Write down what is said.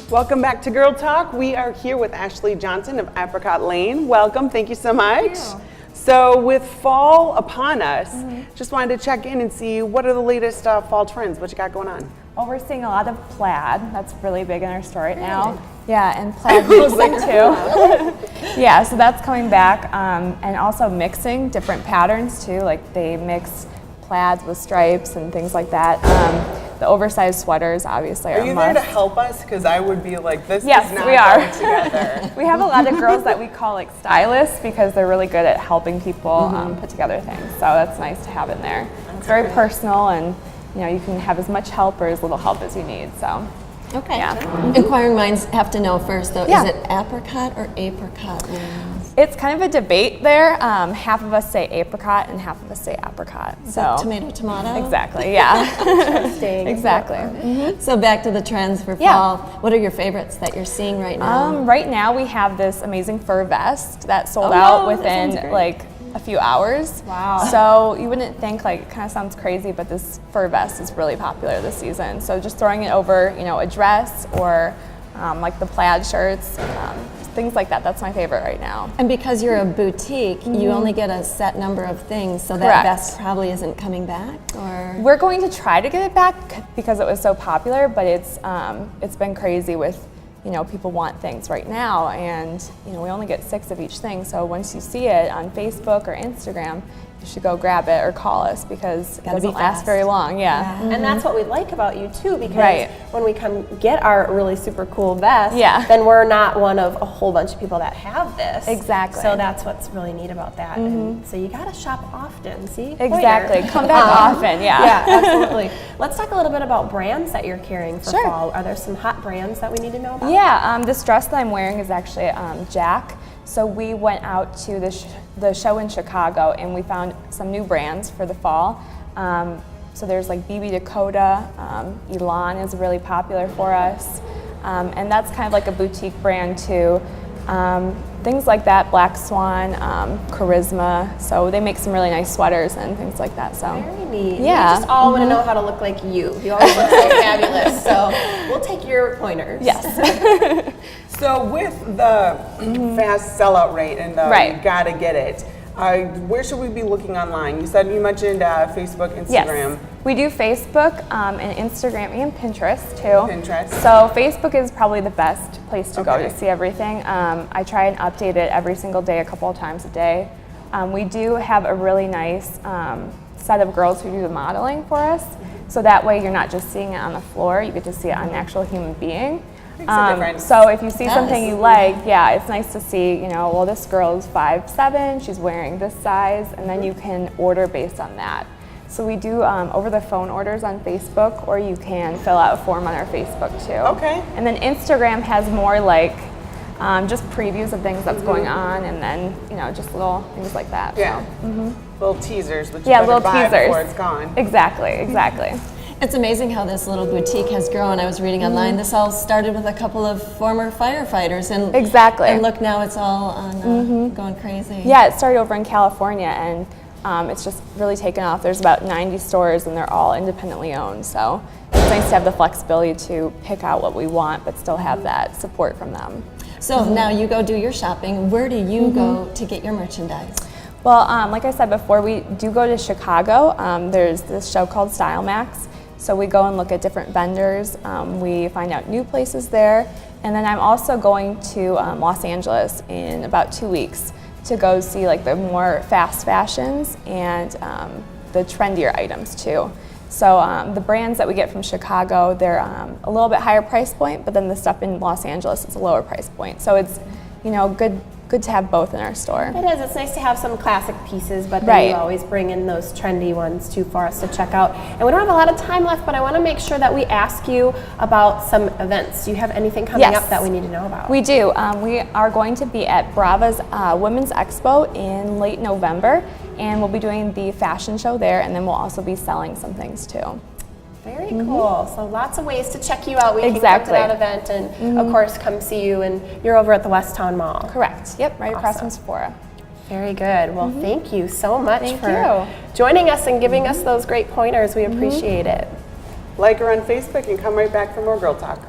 Welcome back to Girl Talk. We are here with Ashley Johnson of Apricot Lane. Welcome, thank you so much. Thank you. So with fall upon us, just wanted to check in and see what are the latest fall trends, what you got going on? Well, we're seeing a lot of plaid. That's really big in our store right now. Yeah, and plaid mixing too. Yeah, so that's coming back, and also mixing different patterns too. Like they mix plaids with stripes and things like that. The oversized sweaters, obviously, are you must. there to help us? Because I would be like, this Yes, is not we are. going together. We have a lot of girls that we call like stylists because they're really good at helping people put together things. So that's nice to have in there. It's very personal, and you can have as much help or as little help as you need. So. Okay. Yeah. Inquiring minds have to know first, though, Yeah. is it apricot or apricot lanes? It's kind of a debate there. Half of us say apricot and half of us say apricot. Is that tomato, tomato? Exactly, yeah. Interesting. Exactly. So back to the trends for Yeah. fall. What are your favorites that you're seeing right now? Right now we have this amazing fur vest that sold Oh, out that within sounds great. like a few hours. Wow. So you wouldn't think, like, it kind of sounds crazy, but this fur vest is really popular this season. So just throwing it over, a dress or like the plaid shirts, things like that. That's my favorite right now. And because you're a boutique, you only get a set number of things, so that Correct. vest probably isn't coming back, or? We're going to try to get it back because it was so popular, but it's been crazy with, people want things right now, and we only get 6 of each thing. So once you see it on Facebook or Instagram, you should go grab it or call us because it Gotta be doesn't last fast. very long. Yeah. And that's what we like about you too, because Right. when we come get our really super cool vest, Yeah. then we're not one of a whole bunch of people that have this. Exactly. So that's what's really neat about that. And so you gotta shop often, see? Exactly. Pointer. Come back often. Yeah. Yeah, absolutely. Let's talk a little bit about brands that you're carrying for Sure. fall. Are there some hot brands that we need to know about? Yeah, this dress that I'm wearing is actually Jack. So we went out to the show in Chicago and we found some new brands for the fall. So there's like BB Dakota, Elan is really popular for us. And that's kind of like a boutique brand too. Things like that, Black Swan, Charisma. So they make some really nice sweaters and things like that. So Very neat. Yeah. We just all want to know how to look like you. You always look so fabulous. So we'll take your pointers. yes. So with the fast sellout rate and the Right. you gotta get it, where should we be looking online? You mentioned Facebook, Instagram. Yes, we do Facebook and Instagram and Pinterest too. Pinterest. So Facebook is probably the best place to go Okay. to see everything. I try and update it every single day, a couple of times a day. We do have a really nice set of girls who do the modeling for us. So that way you're not just seeing it on the floor, you get to see it on an actual human being. Makes a difference. So if you see Yes. something you like, yeah, it's nice to see, well, this girl's 5'7", she's wearing this size, and then you can order based on that. So we do over the phone orders on Facebook, or you can fill out a form on our Facebook too. Okay. And then Instagram has more like just previews of things that's going on, and then just little things like that. Yeah. So. Little teasers that you Yeah, better little buy teasers. before it's gone. Exactly. It's amazing how this little boutique has grown. I was reading online, this all started with a couple of former firefighters, and Exactly. and look, now it's all on going crazy. Yeah, it started over in California, and it's just really taken off. There's about 90 stores, and they're all independently owned. So it's nice to have the flexibility to pick out what we want, but still have that support from them. So now you go do your shopping. Where do you go to get your merchandise? Well, like I said before, we do go to Chicago. There's this show called Style Max. So we go and look at different vendors. We find out new places there. And then I'm also going to Los Angeles in about 2 weeks to go see like the more fast fashions and the trendier items too. So the brands that we get from Chicago, they're a little bit higher price point, but then the stuff in Los Angeles is a lower price point. So it's good to have both in our store. It is. It's nice to have some classic pieces, but then Right. you always bring in those trendy ones too for us to check out. And we don't have a lot of time left, but I want to make sure that we ask you about some events. Do you have anything coming Yes. up that we need to know about? We do. We are going to be at Brava's Women's Expo in late November, and we'll be doing the fashion show there, and then we'll also be selling some things too. Very cool. So lots of ways to check you out. We can Exactly. come to that event and, of course, come see you. And you're over at the West Town Mall. Correct. Yep, right across Awesome. from Sephora. Very good. Well, thank you so much Thank for you. joining us and giving us those great pointers. We appreciate it. Like her on Facebook and come right back for more Girl Talk.